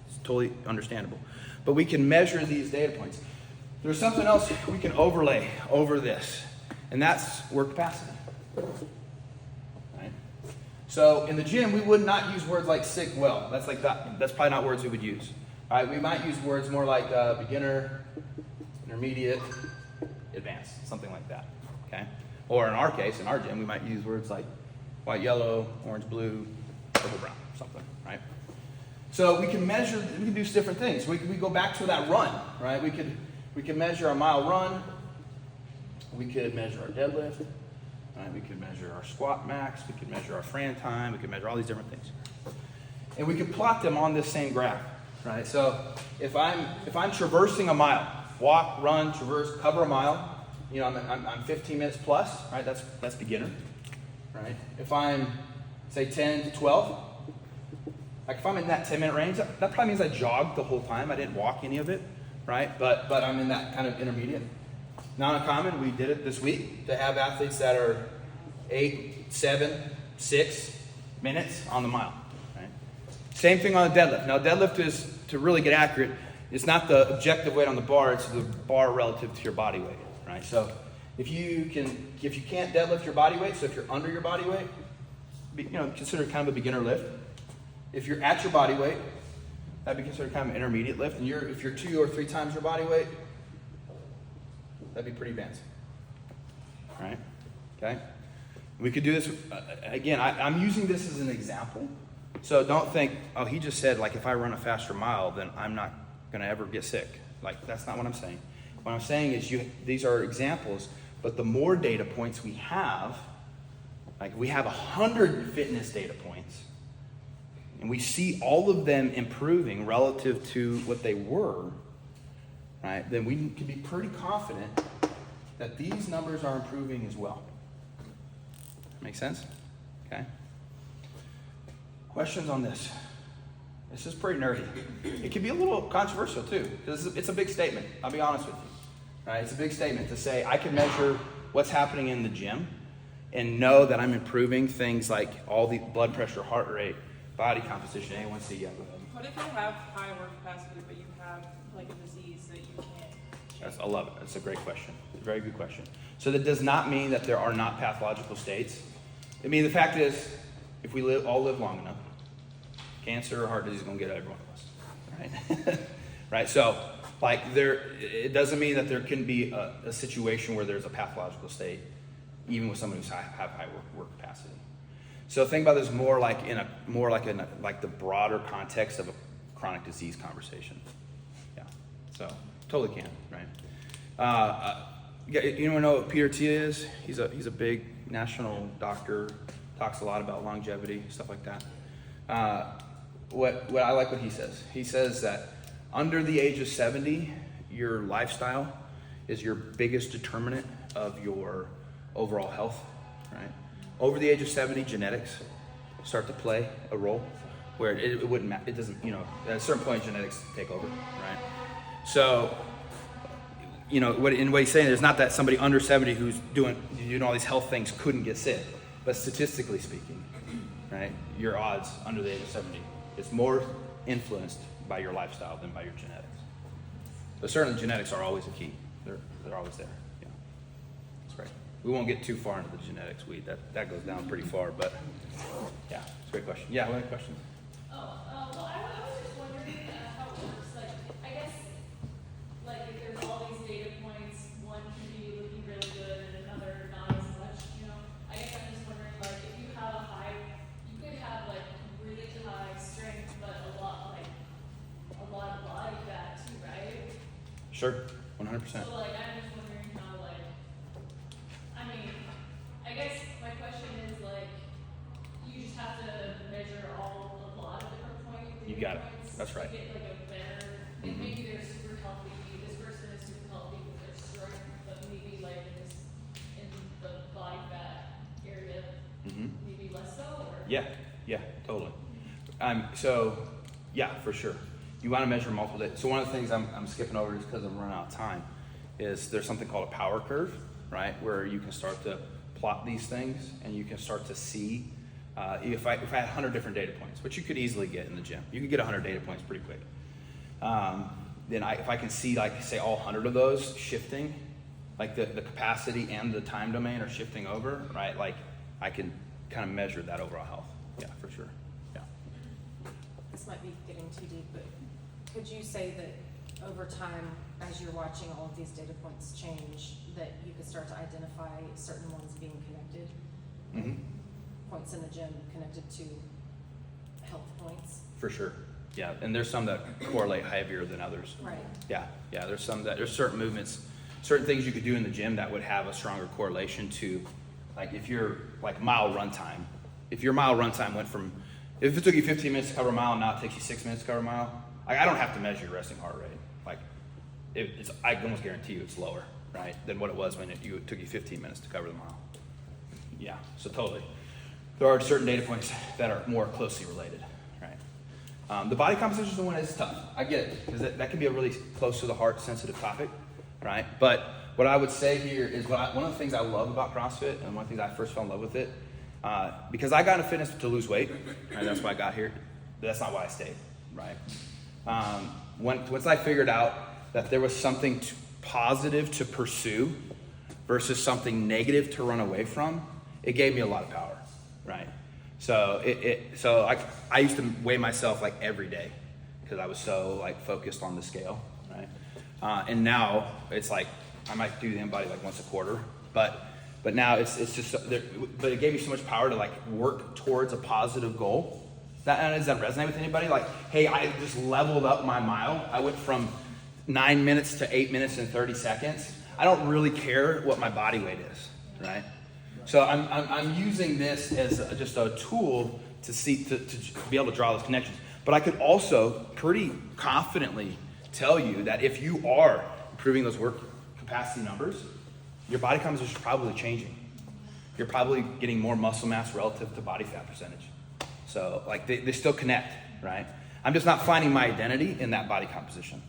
It's totally understandable. But we can measure these data points. There's something else we can overlay over this, and that's work capacity. Right? So in the gym, we would not use words like sick, well. That's probably not words we would use. All right? We might use words more like beginner, intermediate, advanced, something like that. Okay? Or in our case, in our gym, we might use words like white, yellow, orange, blue, purple, brown, something. Right? So we can measure. We can do different things. We go back to that run. Right? We could measure our mile run. We could measure our deadlift. Right? We could measure our squat max. We could measure our Fran time. We could measure all these different things, and we could plot them on this same graph. Right? So if I'm traversing a mile, walk, run, traverse, cover a mile, I'm 15 minutes plus. Right? That's beginner. Right? If I'm say 10 to 12, like if I'm in that 10-minute range, that probably means I jogged the whole time. I didn't walk any of it. Right? But I'm in that kind of intermediate. Not uncommon, we did it this week to have athletes that are 8, 7, 6 minutes on the mile. Right? Same thing on the deadlift. Now deadlift is, to really get accurate, it's not the objective weight on the bar, it's the bar relative to your body weight. Right? So if you can't deadlift your body weight, so if you're under your body weight, consider it kind of a beginner lift. If you're at your body weight, that'd be considered kind of an intermediate lift. And if you're 2 or 3 times your body weight, that'd be pretty advanced. All right? Okay? We could do this, again, I'm using this as an example. So don't think, oh, he just said, like, if I run a faster mile, then I'm not going to ever get sick. Like, that's not what I'm saying. What I'm saying is these are examples, but the more data points we have, like we have 100 fitness data points, and we see all of them improving relative to what they were, right, then we can be pretty confident that these numbers are improving as well. Make sense? Okay. Questions on this? This is pretty nerdy. It can be a little controversial too, because it's a big statement. I'll be honest with you. Right? It's a big statement to say I can measure what's happening in the gym and know that I'm improving things like all the blood pressure, heart rate, body composition, A1C. Yeah, go ahead. What if you have high work capacity, but you have like a disease that you can't change? I love it. That's a great question. A very good question. So that does not mean that there are not pathological states. I mean, the fact is, if we all live long enough, cancer or heart disease is going to get every one of us, right? Right. So, it doesn't mean that there can be a situation where there's a pathological state, even with someone who's have high work capacity. So think about this more like in the broader context of a chronic disease conversation. Yeah. So totally can, right? You know what Peter Tia is? He's a big national doctor. Talks a lot about longevity, stuff like that. What I like what he says. He says that under the age of 70, your lifestyle is your biggest determinant of your overall health, right? Over the age of 70, genetics start to play a role where it wouldn't matter. It doesn't, at a certain point, genetics take over, right? So, what he's saying is not that somebody under 70 who's doing all these health things couldn't get sick, but statistically speaking, right, your odds under the age of 70 is more influenced by your lifestyle than by your genetics. But certainly genetics are always a key. They're always there. Yeah, that's great. We won't get too far into the genetics weed. That goes down pretty far, but yeah, it's a great question. Yeah, what other questions? Well, I was just wondering how it works. Like, I guess, if there's all these data points, one can be looking really good and another not as much, I guess I'm just wondering, if you have you could have, really high strength, but a lot of body fat too, right? Sure, 100%. So like, I'm just wondering how like, I mean, I guess my question is like, you just have to measure a lot of different points. You got it. That's right. To get like a better, like Mhm. maybe they're super healthy, this person is super healthy with their strength, but maybe like in the body fat area, Mhm. maybe less so, or? Yeah, totally. So, yeah, for sure. You want to measure multiple days. So one of the things I'm skipping over just because I'm running out of time is there's something called a power curve, right? Where you can start to plot these things and you can start to see if I had 100 different data points, which you could easily get in the gym. You could get 100 data points pretty quick. Then if I can see, like, say, all 100 of those shifting, like the capacity and the time domain are shifting over, right? Like, I can kind of measure that overall health. Yeah, for sure. Yeah. This might be getting too deep, but could you say that over time, as you're watching all of these data points change, that you could start to identify certain ones being connected? Mm-hmm. Points in the gym connected to health points? For sure. Yeah, and there's some that correlate heavier than others. Right. Yeah, there's certain movements, certain things you could do in the gym that would have a stronger correlation to, like, if you're, like, mile run time. If your mile run time went from, if it took you 15 minutes to cover a mile and now it takes you 6 minutes to cover a mile, like, I don't have to measure your resting heart rate. Like, I can almost guarantee you it's lower, right, than what it was when it took you 15 minutes to cover the mile. Yeah, so totally. There are certain data points that are more closely related, right? The body composition is the one that's tough. I get it, because that can be a really close to the heart sensitive topic, right? But what I would say here is one of the things I love about CrossFit, and one of the things I first fell in love with it, because I got into fitness to lose weight, right? That's why I got here. But that's not why I stayed, right? Once I figured out that there was something positive to pursue versus something negative to run away from, it gave me a lot of power, right? So I used to weigh myself like every day because I was so like focused on the scale, right? And now it's like I might do the InBody like once a quarter, but now it's just, but it gave me so much power to like work towards a positive goal. Does that resonate with anybody? Like, hey, I just leveled up my mile. I went from 9 minutes to 8 minutes and 30 seconds. I don't really care what my body weight is, right? So I'm using this as just a tool to be able to draw those connections. But I could also pretty confidently tell you that if you are improving those work capacity numbers, your body composition is probably changing. You're probably getting more muscle mass relative to body fat percentage. So like they still connect, right? I'm just not finding my identity in that body composition.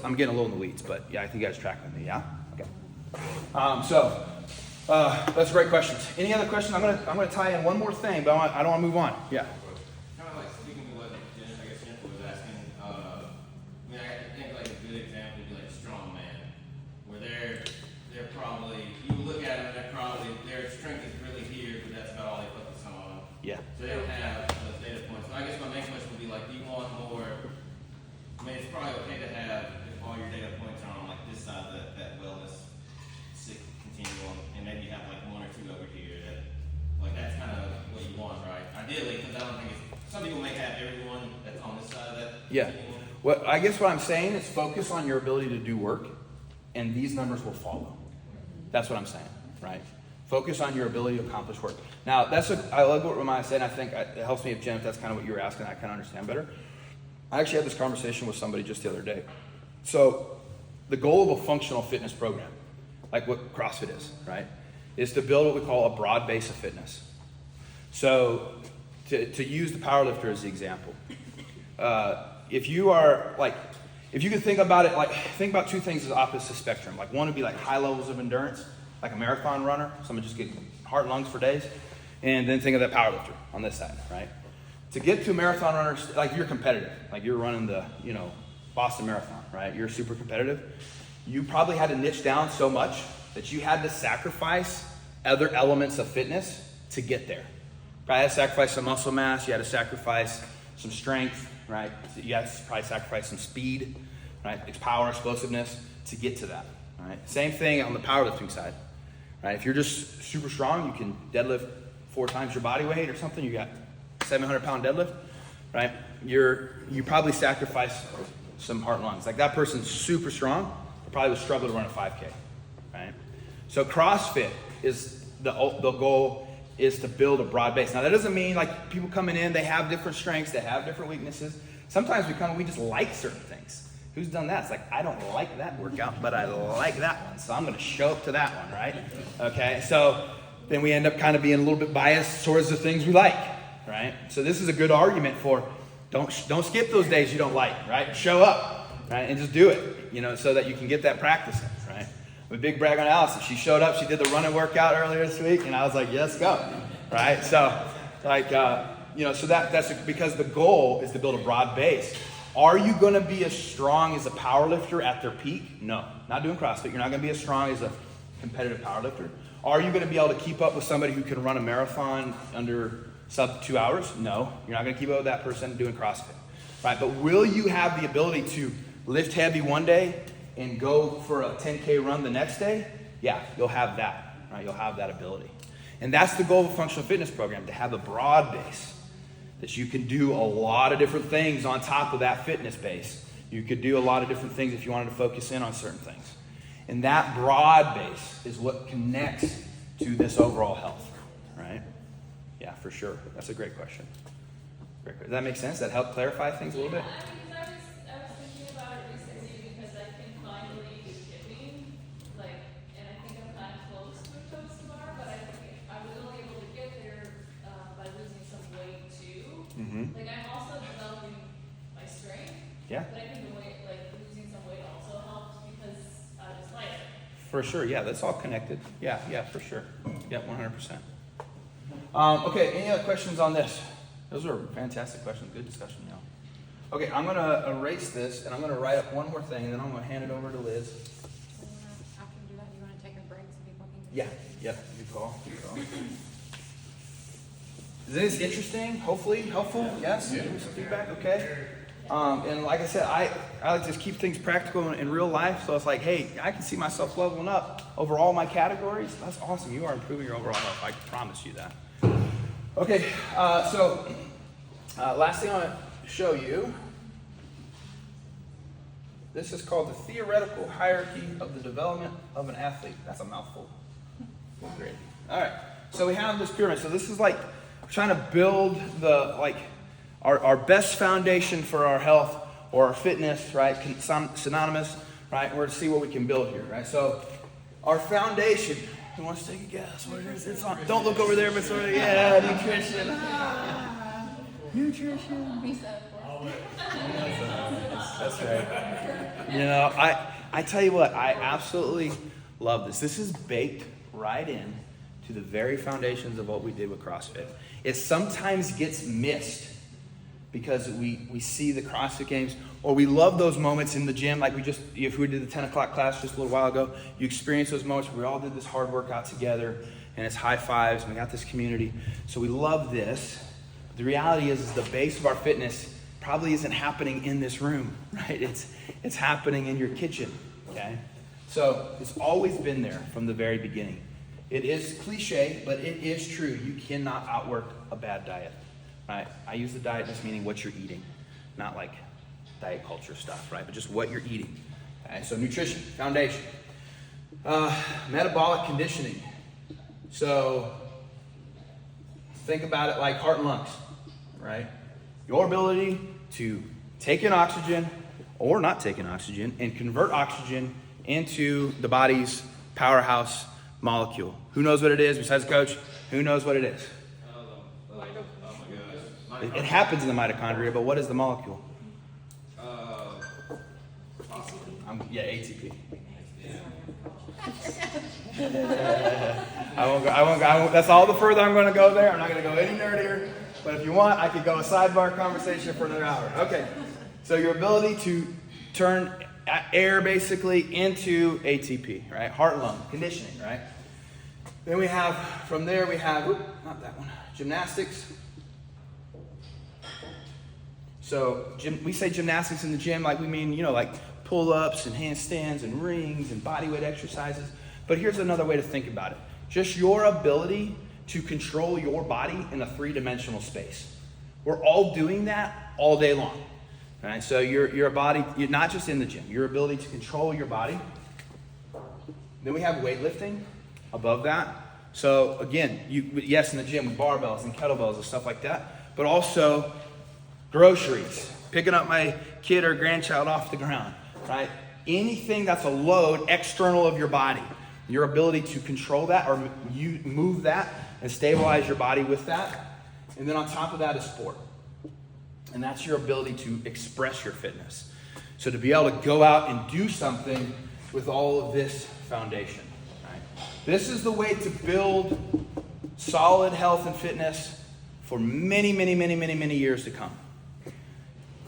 I'm getting a little in the weeds, but yeah, I think you guys track with me, yeah? Okay. That's a great question. Any other questions? I'm gonna tie in one more thing, but I don't want to move on. Yeah. Kind of like speaking to what Jennifer was asking. I think like a good example would be like strongman, where they're probably, you look at them and their strength is really here, but that's about all they focus on. Yeah. So they don't have those data points. So I guess my main question would be like, do you want more? I mean, it's probably okay to have if all your data points are on like this side of that wellness continuum, and maybe you have like one or two over here that, like, that's kind of what you want, right? Ideally, because I don't think some people may have everyone that's on this side of that. Yeah. continuum. I guess what I'm saying is focus on your ability to do work, and these numbers will follow. That's what I'm saying, right? Focus on your ability to accomplish work. Now, I love what Ramaya said, and I think it helps me if that's kind of what you were asking, I kind of understand better. I actually had this conversation with somebody just the other day. So the goal of a functional fitness program, like what CrossFit is, right, is to build what we call a broad base of fitness. So to use the powerlifter as the example, if you could think about two things as opposite spectrum. Like one would be like high levels of endurance, like a marathon runner, someone just getting heart and lungs for days, and then think of that powerlifter on this side, right? To get to a marathon runner, like you're competitive, like you're running the, Boston Marathon, right? You're super competitive. You probably had to niche down so much that you had to sacrifice other elements of fitness to get there. Probably had to sacrifice some muscle mass. You had to sacrifice some strength, right? You had to probably sacrifice some speed, right? It's power, explosiveness to get to that, right? Same thing on the powerlifting side, right? If you're just super strong, you can deadlift 4 times your body weight or something. You got 700-pound deadlift, right? You probably sacrifice some heart and lungs. Like that person's super strong, but probably would struggle to run a 5K, right? So CrossFit is the goal is to build a broad base. Now that doesn't mean like people coming in, they have different strengths, they have different weaknesses. Sometimes we just like certain things. Who's done that? It's like, I don't like that workout, but I like that one. So I'm going to show up to that one, right? Okay, so then we end up kind of being a little bit biased towards the things we like, right? So this is a good argument for don't skip those days you don't like, right? Show up, right? And just do it, so that you can get that practice in, right? I'm a big brag on Allison. She showed up, she did the running workout earlier this week, and I was like, yes, go, right? So, so that's because the goal is to build a broad base. Are you going to be as strong as a powerlifter at their peak? No. Not doing CrossFit. You're not going to be as strong as a competitive powerlifter. Are you going to be able to keep up with somebody who can run a marathon under sub 2 hours? No. You're not going to keep up with that person doing CrossFit. Right? But will you have the ability to lift heavy one day and go for a 10K run the next day? Yeah, you'll have that. Right? You'll have that ability. And that's the goal of a functional fitness program, to have a broad base. That you can do a lot of different things on top of that fitness base. You could do a lot of different things if you wanted to focus in on certain things. And that broad base is what connects to this overall health, right? Yeah, for sure. That's a great question. Does that make sense? That help clarify things a little bit? Yeah, because I was thinking about it recently because I think finally is shipping, and I think I'm kind of close to a toast bar, but I think I was only able to get there by losing some weight too. Mm-hmm. I'm also developing my strength. Yeah. But I think the weight, losing some weight also helps because I was lighter. For sure, yeah, that's all connected. Yeah, for sure. Yeah, 100%. Okay, any other questions on this? Those are fantastic questions. Good discussion, y'all. Okay, I'm going to erase this, and I'm going to write up one more thing, and then I'm going to hand it over to Liz. So after you do that, you want to take a break so people can... Yeah, good call. Is this interesting? Hopefully helpful? Yes? Give me some feedback? Okay. And like I said, I like to just keep things practical in real life. So it's like, hey, I can see myself leveling up over all my categories. That's awesome. You are improving your overall health. I can promise you that. Okay, so last thing I want to show you. This is called the theoretical hierarchy of the development of an athlete. That's a mouthful. Great. All right. So we have this pyramid. So this is like trying to build our best foundation for our health or our fitness, right? Synonymous, right? We're to see what we can build here, right? So our foundation. Who wants to take a guess? What it is? It's on. Don't look over there, but sort of, nutrition. Nutrition. That's right. I tell you what, I absolutely love this. This is baked right in to the very foundations of what we did with CrossFit. It sometimes gets missed because we see the CrossFit games, or we love those moments in the gym, if we did the 10 o'clock class just a little while ago, you experience those moments where we all did this hard workout together, and it's high fives, and we got this community. So we love this. The reality is the base of our fitness probably isn't happening in this room, right? It's happening in your kitchen, okay? So it's always been there from the very beginning. It is cliche, but it is true. You cannot outwork a bad diet. Right? I use the diet just meaning what you're eating, not like diet culture stuff, right? But just what you're eating. Okay? So nutrition, foundation. Metabolic conditioning. So think about it like heart and lungs, right? Your ability to take in oxygen or not take in oxygen and convert oxygen into the body's powerhouse molecule. Who knows what it is besides the coach? Who knows what it is? It happens in the mitochondria, but what is the molecule? ATP. I won't go. That's all the further I'm going to go there. I'm not going to go any nerdier. But if you want, I could go a sidebar conversation for another hour. Okay. So your ability to turn air basically into ATP, right? Heart lung conditioning, right? Then we have, from there we have, not that one, gymnastics. So we say gymnastics in the gym like we mean, like pull-ups and handstands and rings and bodyweight exercises. But here's another way to think about it. Just your ability to control your body in a three-dimensional space. We're all doing that all day long. Right? So your body, you're not just in the gym, your ability to control your body. Then we have weightlifting above that. So again, yes, in the gym with barbells and kettlebells and stuff like that, but also groceries, picking up my kid or grandchild off the ground, right? Anything that's a load external of your body, your ability to control that or you move that and stabilize your body with that. And then on top of that is sport. And that's your ability to express your fitness. So to be able to go out and do something with all of this foundation. Right? This is the way to build solid health and fitness for many, many, many, many, many years to come.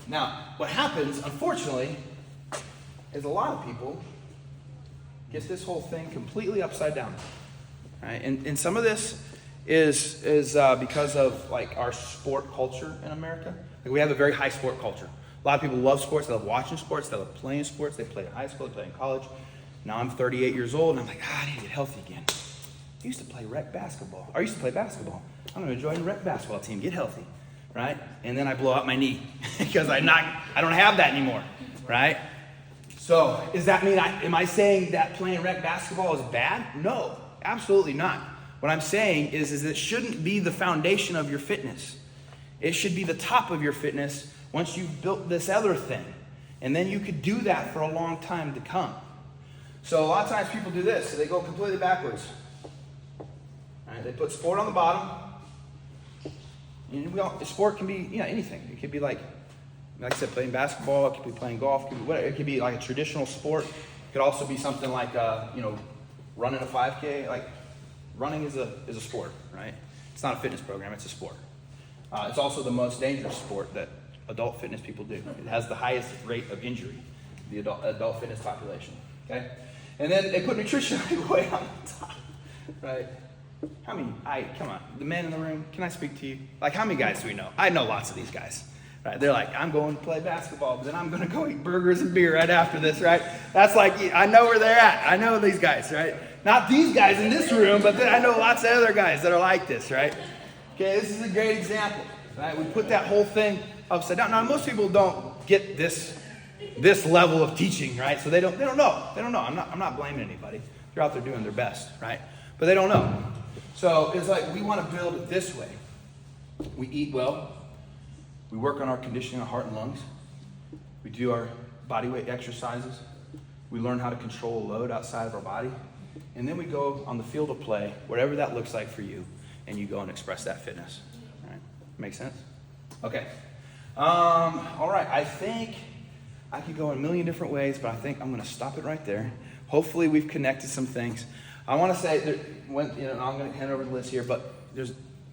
Now, what happens, unfortunately, is a lot of people get this whole thing completely upside down. Right? And some of this is because of like our sport culture in America. Like we have a very high sport culture. A lot of people love sports. They love watching sports. They love playing sports. They play in high school. They play in college. Now I'm 38 years old, and I'm like, I need to get healthy again. I used to play rec basketball. I used to play basketball. I'm going to join the rec basketball team, get healthy, right? And then I blow out my knee because I don't have that anymore, right? So does that mean, am I saying that playing rec basketball is bad? No, absolutely not. What I'm saying is it shouldn't be the foundation of your fitness. It should be the top of your fitness once you've built this other thing. And then you could do that for a long time to come. So a lot of times people do this. So they go completely backwards. Right? They put sport on the bottom. And sport can be anything. It could be like I said, playing basketball. It could be playing golf. It could be whatever. It could be like a traditional sport. It could also be something like running a 5K. Like running is a sport, right? It's not a fitness program. It's a sport. It's also the most dangerous sport that adult fitness people do. It has the highest rate of injury, the adult fitness population. Okay, and then they put nutrition way on the top, right? Come on, the men in the room, can I speak to you? Like, how many guys do we know? I know lots of these guys, right? They're like, I'm going to play basketball, but then I'm going to go eat burgers and beer right after this, right? That's like, I know where they're at. I know these guys, right? Not these guys in this room, but then I know lots of other guys that are like this, right? Okay, this is a great example, right? We put that whole thing upside down. Now, most people don't get this level of teaching, right? So they don't know. They don't know. I'm not blaming anybody. They're out there doing their best, right? But they don't know. So it's like we want to build it this way. We eat well. We work on our conditioning of heart and lungs. We do our body weight exercises. We learn how to control a load outside of our body. And then we go on the field of play, whatever that looks like for you, and you go and express that fitness. All right? Make sense? Okay. All right. I think I could go in a million different ways, but I think I'm going to stop it right there. Hopefully we've connected some things. I want to say, I'm going to hand over the list here, but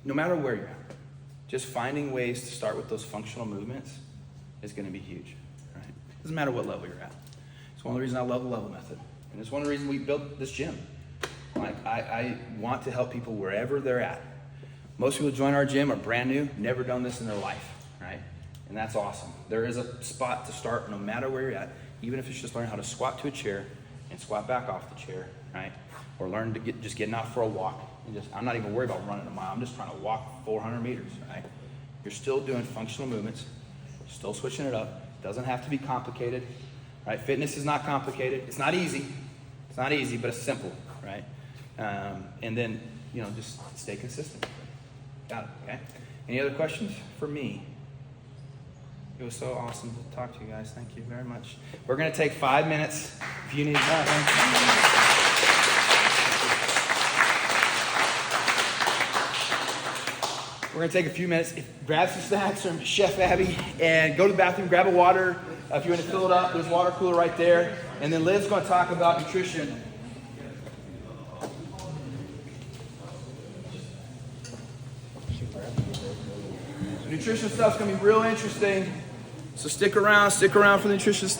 no matter where you're at, just finding ways to start with those functional movements is going to be huge. Right? Doesn't matter what level you're at. It's one of the reasons I love the level method. And it's one of the reasons we built this gym. Like, I want to help people wherever they're at. Most people who join our gym are brand new, never done this in their life, right? And that's awesome. There is a spot to start no matter where you're at, even if it's just learning how to squat to a chair and squat back off the chair, right? Or learn to just getting out for a walk. And I'm not even worried about running a mile. I'm just trying to walk 400 meters, right? You're still doing functional movements, still switching it up. It doesn't have to be complicated, right? Fitness is not complicated. It's not easy. It's not easy, but it's simple, right? And then, just stay consistent. Got it, okay? Any other questions for me? It was so awesome to talk to you guys. Thank you very much. We're going to take 5 minutes if you need that. We're going to take a few minutes, grab some snacks from Chef Abby, and go to the bathroom, grab a water. If you want to fill it up, there's a water cooler right there. And then Liv's going to talk about nutrition. So nutrition stuff's going to be real interesting. So stick around for the nutrition stuff.